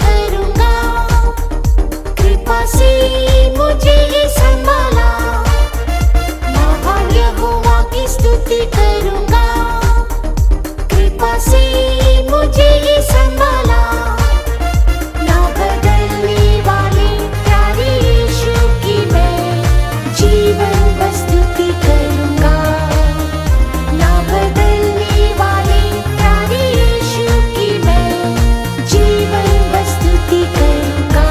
करूंगा, कृपा से मुझे संभाला। महान यहोवा की स्तुति करूंगा, कृपा से मुझे संभाला। ना बदलने वाले प्यारे यीशु की मैं जीवन भर स्तुति करूंगा। ना बदलने वाले प्यारे यीशु की मैं जीवन भर स्तुति करूंगा।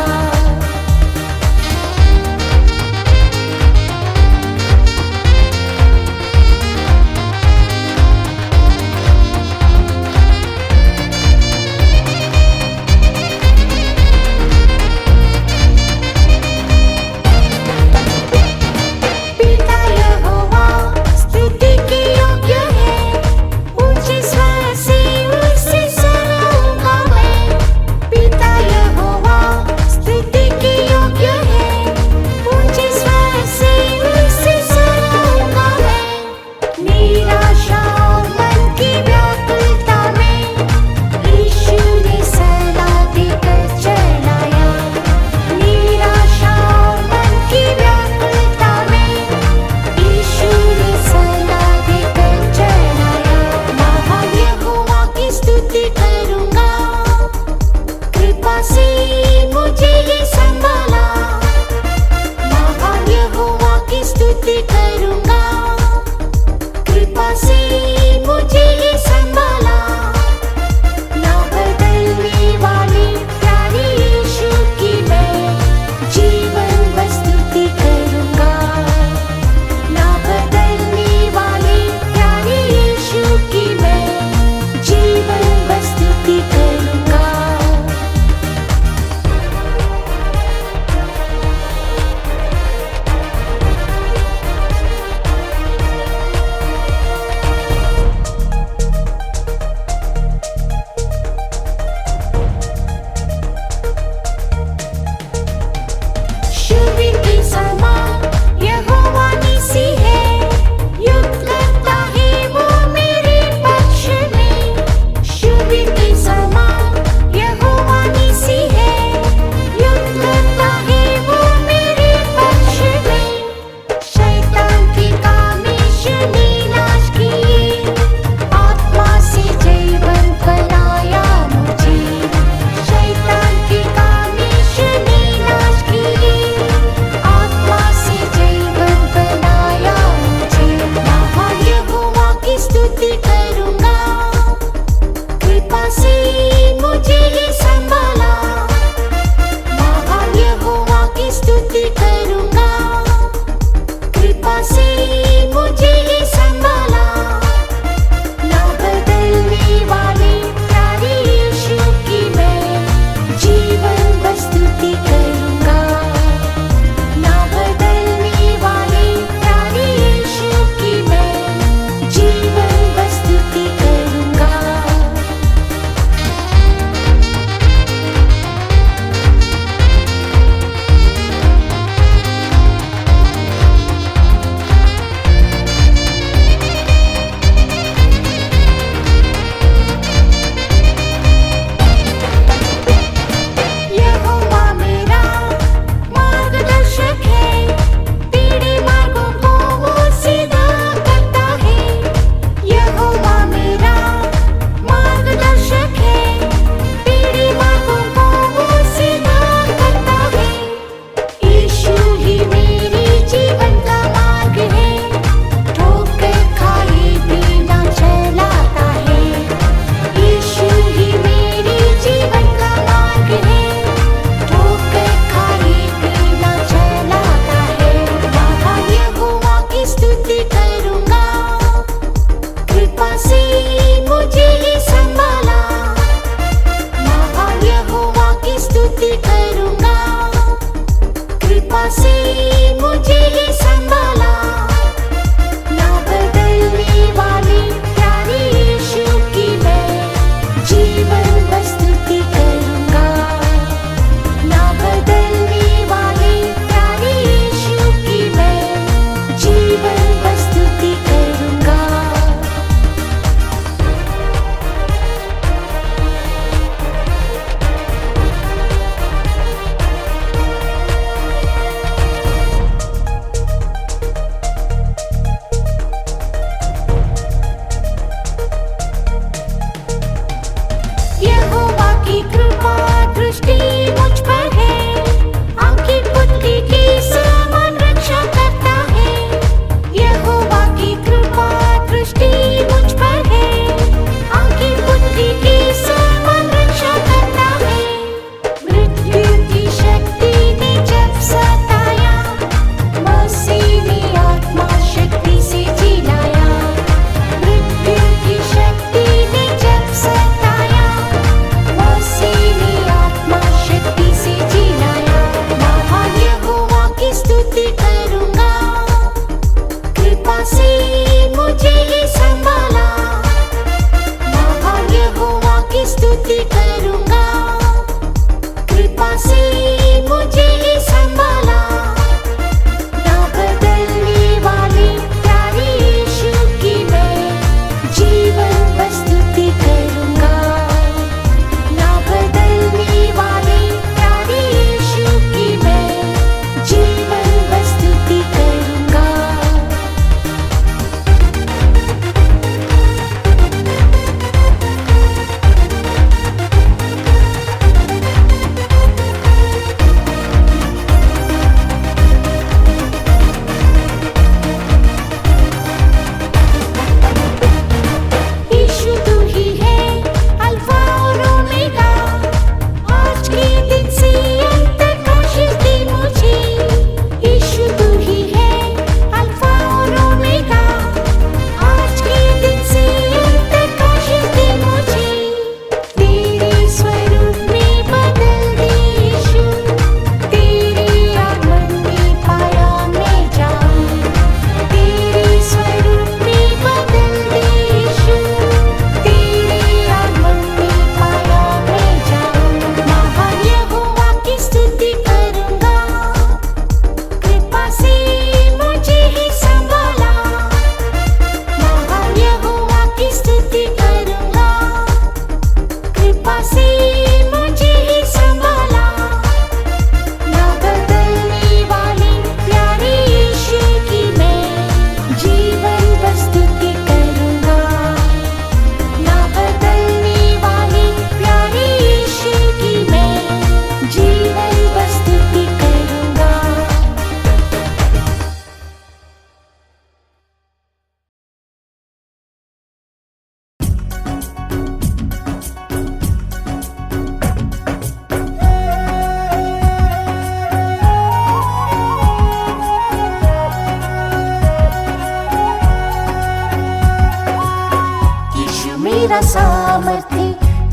मेरा सामर्थ्य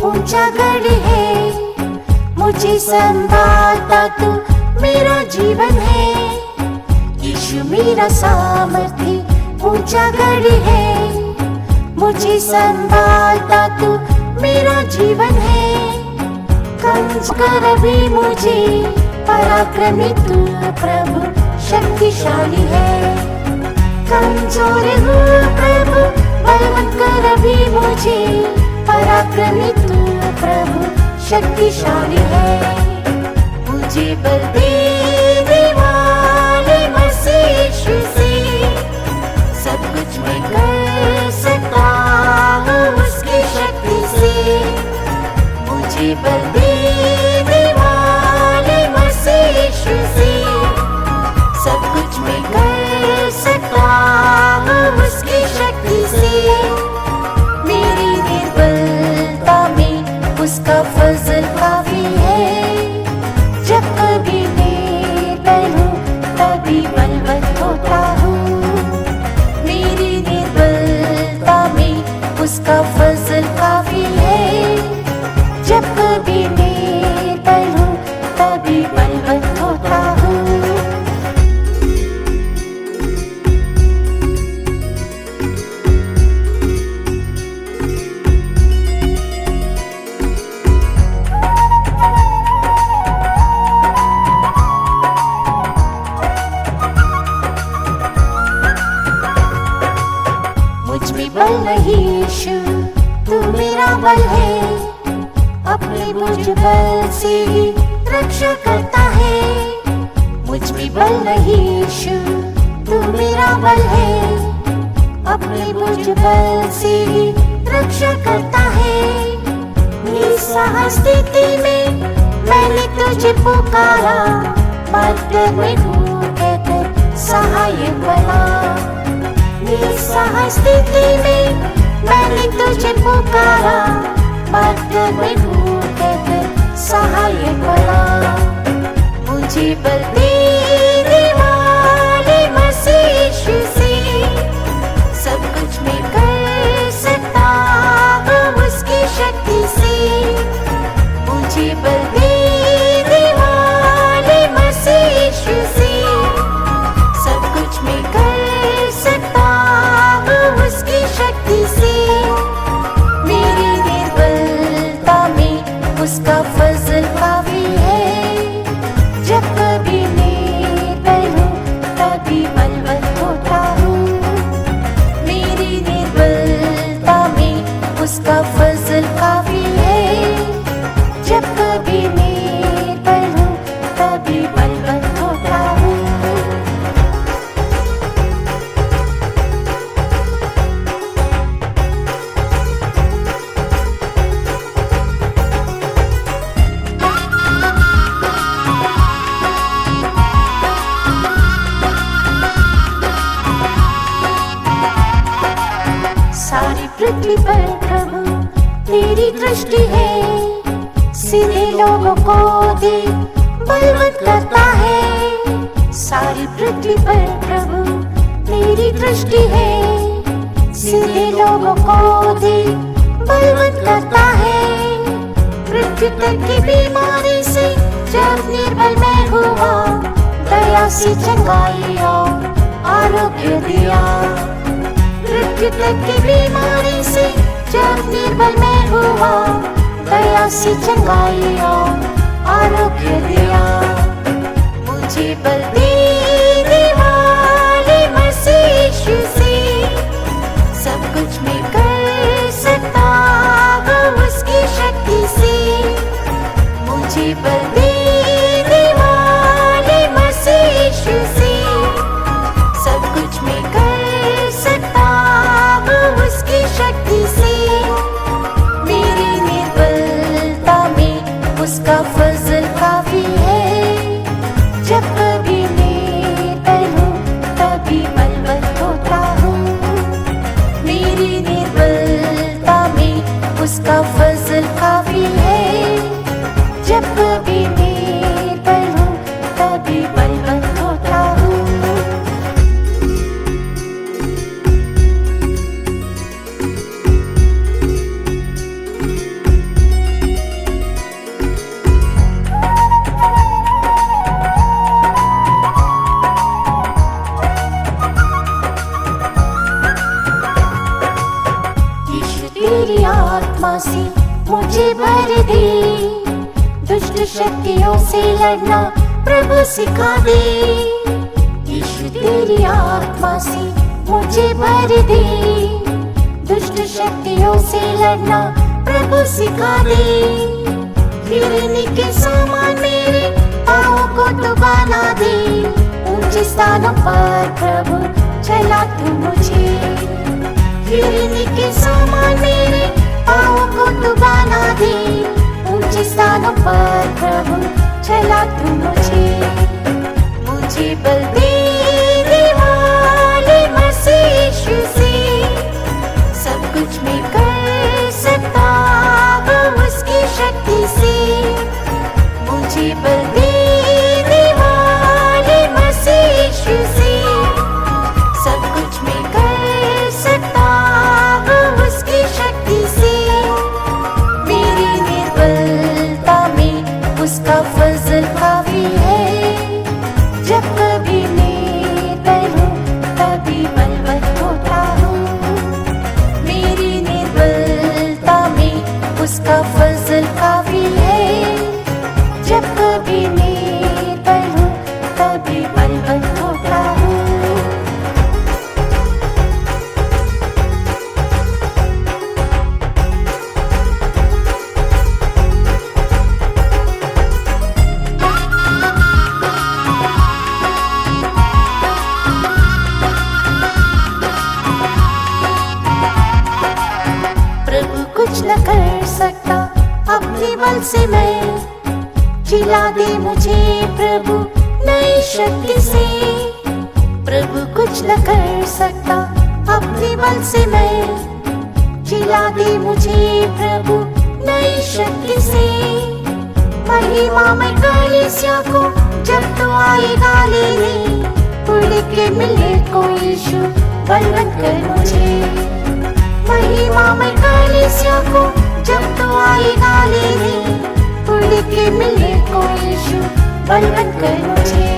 ऊंचा गढ़ है, मुझे संभालता तू मेरा जीवन है। यीशु मेरा सामर्थ्य ऊंचा गढ़ है, मुझे संभालता तू मेरा जीवन है। कंज कर अभी मुझे पराक्रमी तू प्रभु शक्तिशाली है। कमजोर हूँ प्रभु बलवंत कर अभी मुझे, पराक्रमी तू प्रभु शक्तिशाली है। मुझे बल देने वाले मसीह यीशु से सब कुछ मैं कर सकता हूँ उसकी शक्ति से। मुझे बल देने वाले मसीह यीशु से सब कुछ मैं कर सकता हूँ उसकी शक्ति से। मेरी निर्बलता में उसका फजल काफी है। जब कभी निर्बल हूँ तभी बलवंत होता हूँ। मेरी निर्बलता में उसका फजल काफी है। जब कभी निर्बल हूँ तभी बलवंत होता हूँ। बल नहीं यीशु तू मेरा बल है, अपने मुझ बल से ही रक्षा करता है। मुझ में बल नहीं यीशु तू मेरा बल है, अपने मुझ बल से ही रक्षा करता है। निस्सहाय स्थिति में मैंने तुझे पुकारा, मदद में हूँ कहकर सहायक बना। निस्सहाय स्थिति में मैंने तुझे पुकारा, मदद में हूँ कहकर सहायक बना। मुझे बल देने वाले मसीह यीशु से सब कुछ मैं कर सकता हूँ उसकी शक्ति से। मुझे बल देने वाले मसीह यीशु से सब कुछ मैं कर सकता उसकी शक्ति से। मेरी निर्बलता में उसका फजल काफी है। जब कभी निर्बल हूँ तभी बलवंत होता हूँ। मेरी निर्बलता में उसका फजल काफी है। जब कभी निर्बल हूँ तभी बलवंत होता हूँ। सारी पृथ्वी पर प्रभु तेरी दृष्टि है, सीधे लोगों को देख बलवंत करता है। सारी पृथ्वी पर प्रभु तेरी दृष्टि है, सीधे लोगों को देख बलवंत करता है। पृथ्वी तक की बीमारी से जब निर्बल मैं हुआ, दया से चंगाई और आरोग्य दिया। पृथ्वी तक की बीमारी से जब निर्बल मैं हुआ, दया से चंगाई और आरोग्य दिया। मुझे बल देने वाले मसीह यीशु से सब कुछ मैं कर सकता हूँ उसकी शक्ति से। मुझे बल देने वाले मसीह यीशु से सब कुछ मैं कर सकता हूँ उसकी शक्ति से। मेरी निर्बलता में उसका फजल काफी है। जब कभी निर्बल हूँ तभी बलवंत होता हूँ। मेरी निर्बलता में उसका फजल काफी है। जब कभी निर्बल हूँ तभी बलवंत होता हूँ। तेरी आत्मा से मुझे भर दे, दुष्ट शक्तियों से लड़ना प्रभु सिखा दे। यीशु तेरी आत्मा से मुझे भर दे, दुष्ट शक्तियों से लड़ना प्रभु सिखा दे। हिरनी के समान मेरे पाँवों को तू बना दे, ऊंचे स्थानों पर प्रभु चला तू मुझे। हिरनी के समान मेरे पाँवों को तू बना दे, ऊंचे स्थानों पर प्रभु चला तू मुझे। मुझे बल देने वाले मसीह यीशु से सब कुछ मैं कर सकता हूँ उसकी शक्ति से। मुझे बल देने वाले मसीह यीशु से सब कुछ मैं कर सकता हूँ उसकी शक्ति से। मेरी निर्बलता में उसका फजल काफी है, जब कभी निर्बल हूँ तभी बलवंत होता हूँ। मेरी निर्बलता में उसका फजल काफी है, जब कभी निर्बल हूँ तभी बलवंत होता हूँ। प्रभु कुछ न कर सकता अपने बल से, मैं जिला दे मुझे प्रभु नई शक्ति से। प्रभु कुछ न कर सकता अपने बल से, मैं जिला दे मुझे प्रभु नई शक्ति से। महिमा में कलीसिया को जब तो आएगा लेने, उड़ के मिले को यीशु बलवंत कर मुझे। महिमा में कलीसिया को जब तो आएगा लेने, उड़ के मिले को यीशु बलवंत कर मुझे।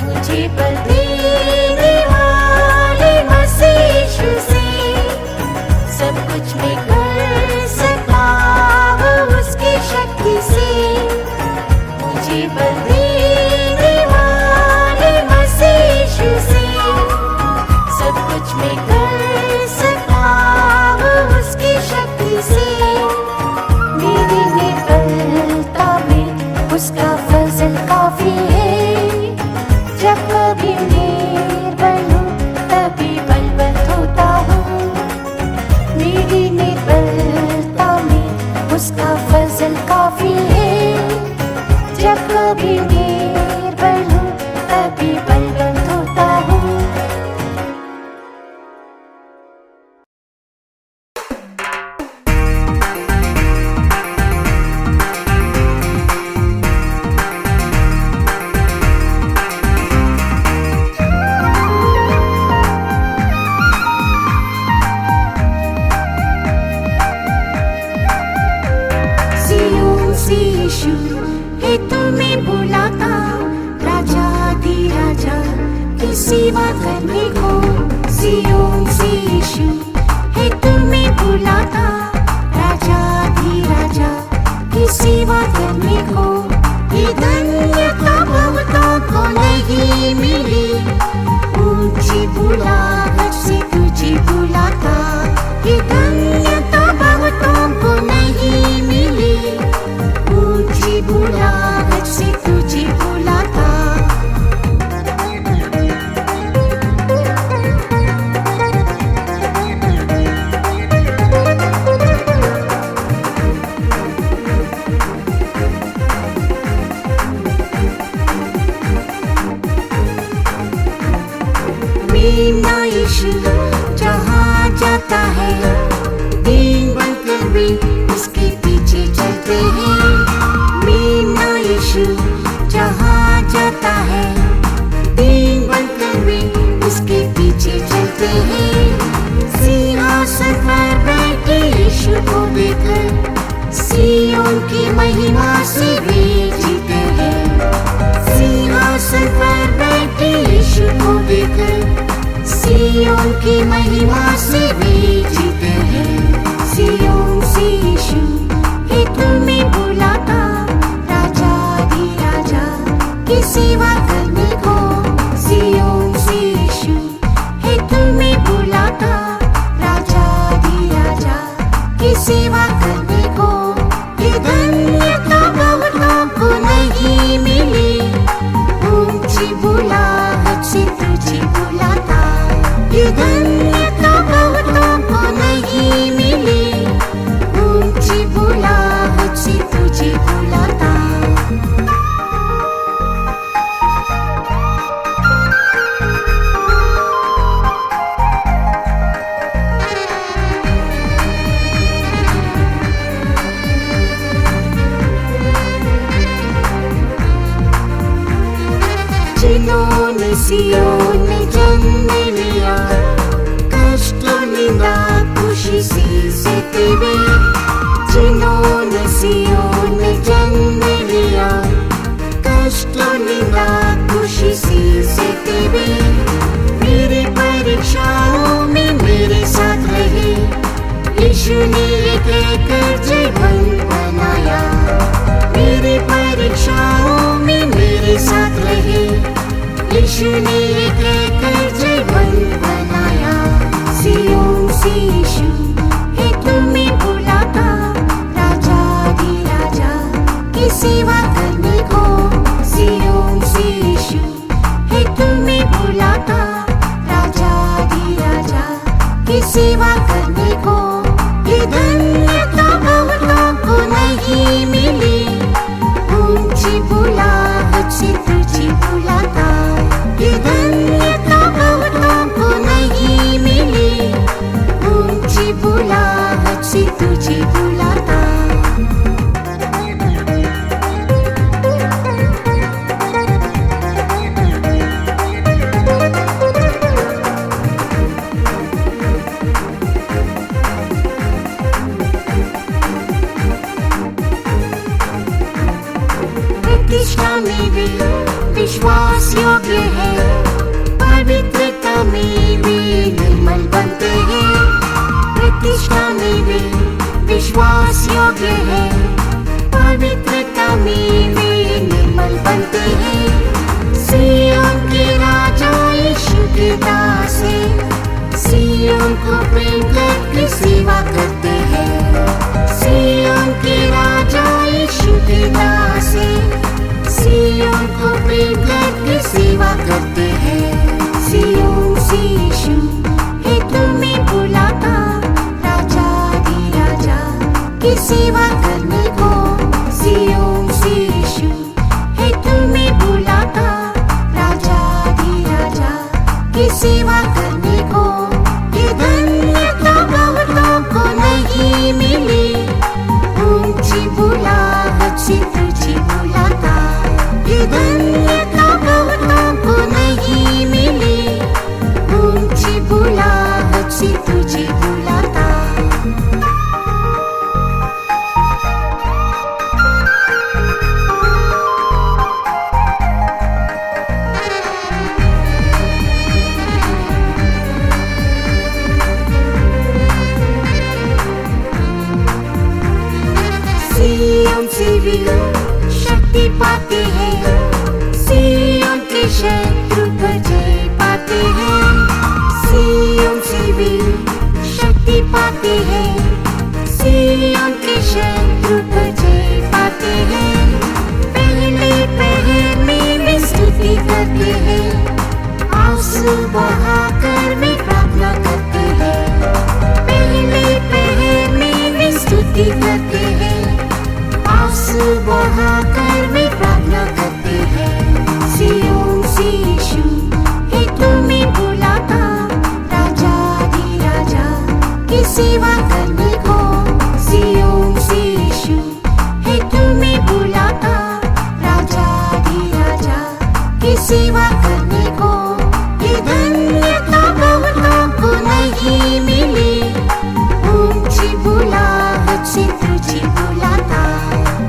मुझे बल देने वाले मसीह यीशु से सब कुछ मैं कर सकता हूँ उसकी शक्ति से। मुझे बल देने वाले मसीह यीशु से सब कुछ मैं कर सकता हूँ उसकी शक्ति से। मेरी निर्बलता में उसका फजल काफी है, जब कभी निर्बल हूँ तभी बलवंत होता हूँ। मेरी निर्बलता में उसका फजल काफी है, जब कभी निर्बल हूँ तभी बलवंत होता हूँ। सियोन से यीशु है तुम्हें बुलाता, राजा धीराजा की सेवा करने को। सियोन से यीशु है तुम्हें बुलाता, राजा धीराजा की सेवा करने को। ये धन्यता बहुतों को नहीं मिली, ऊंची बुलाहट से तुझे बुलाता। ये धन्यता बहुतों को नहीं मिली, ऊंची बुलाहट से तुझे बुलाता। मेरा यीशु जहाँ जाता है, दीन बनकर भी उसके पीछे चलते हैं। मेरा यीशु जहाँ जाता है, दीन बनकर भी उसके पीछे चलते हैं। सिंहासन पर बैठे यीशु को देखकर सियोन की महिमा से भी जीते हैं। सिंहासन पर बैठे यीशु को देखकर सियोन की महिमा से भी जीते हैं। सेवा करने को। ये धन्यता बहुतों को नहीं मिली, ऊंची बुलाहट से तुझे बुलाता। ये धन्यता बहुतों को नहीं मिली, ऊंची बुलाहट से तुझे बुलाता। जिन्होंने सियोन में जन्म लिया, कष्ट निंदा खुशी से सहते हुए। जिन्होंने सियोन में जन्म लिया, कष्ट निंदा खुशी से सहते हुए। मेरी परीक्षाओं में मेरे साथ रहे, यीशु ने ये कहकर जीवन बनाया। मेरी परीक्षाओं में मेरे साथ रहे, यीशु ने ये कहकर जीवन बनाया। सियोन से यीशु है तुम्हें बुलाता, राजा दी राजा की सेवा करने को। सियोन से यीशु है तुम्हें बुलाता, राजा दी राजा की सेवा करने को। ये धन्यता बहुतों को नहीं मिली, ऊंची बुलाहट से तुझे बुलाता। ये धन्यता बहुतों को नहीं मिली, ऊंची बुलाहट से तुझे बुलाता। प्रतिष्ठा में भी विश्वास योग्य है, पवित्रता में भी निर्मल बनते हैं। प्रतिष्ठा में भी विश्वास योग्य है, पवित्रता में भी निर्मल बनते हैं। सियोन के राजा यीशु के दास हैं, सियोन को प्रेम करके सेवा करते हैं। सियोन के राजा यीशु के दास हैं, सियोन को प्रेम करके सेवा करते हैं। सियोन से यीशु है तुम्हें बुलाता, राजा दी राजा की सेवा करने को। सियोन से यीशु है तुम्हें बुलाता, राजा दी राजा की सेवा करने को। ये धन्यता बहुतों को नहीं मिली, ऊंची बुलाहट से तुझे बुलाता। ये धन्यता बहुतों को नहीं मिली, ऊंची बुलाहट से तुझे बुलाता। सियोन से भी शक्ति पाते हैं, सियोन के शत्रु पर जय पाते हैं। सियोन से भी शक्ति पाते हैं, सियोन के शत्रु पर जय पाते हैं। पहले पहर में वे स्तुति करते हैं, आंसू बहाकर वे प्रार्थना करते हैं। पहले पहर में वे स्तुति करते हैं, आंसू बहाकर वे प्रार्थना करते हैं। सियोन से यीशु है तुम्हें बुलाता, राजा दी राजा की सेवा करने को। सियोन से यीशु है तुम्हें बुलाता, राजा दी राजा की सेवा करने को। ये धन्यता बहुतों को नहीं मिली, ऊंची बुलाहट से तुझे बुलाता।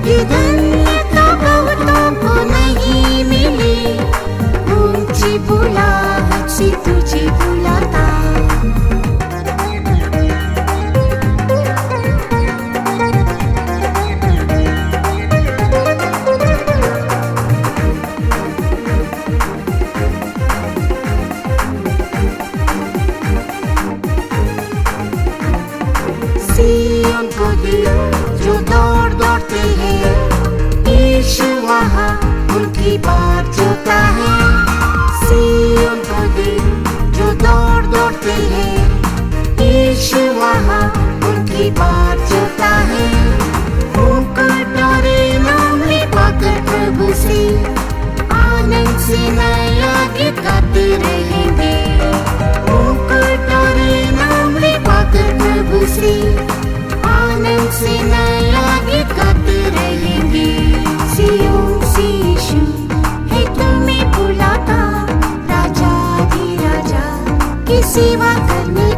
ये धन्यता बहुतों को नहीं मिली, ऊंची बुलाहट से तुझे बुलाता। उनको दे जो दौड़ दौड़ते हैं, यीशु वहाँ उनकी बात जोता है। सिय्योन को दे जो दौड़ दौड़ते हैं, यीशु वहाँ उनकी बात जोता है। मुकुट और इनाम पाकर प्रभु से आनंद से नया गीत गाते रहेंगे। मुकुट और इनाम पाकर प्रभु से आनंद से नया गीत गाते रहेंगे। सिय्योन से यीशु है तुम्हें बुलाता, राजा दी राजा की सेवा करने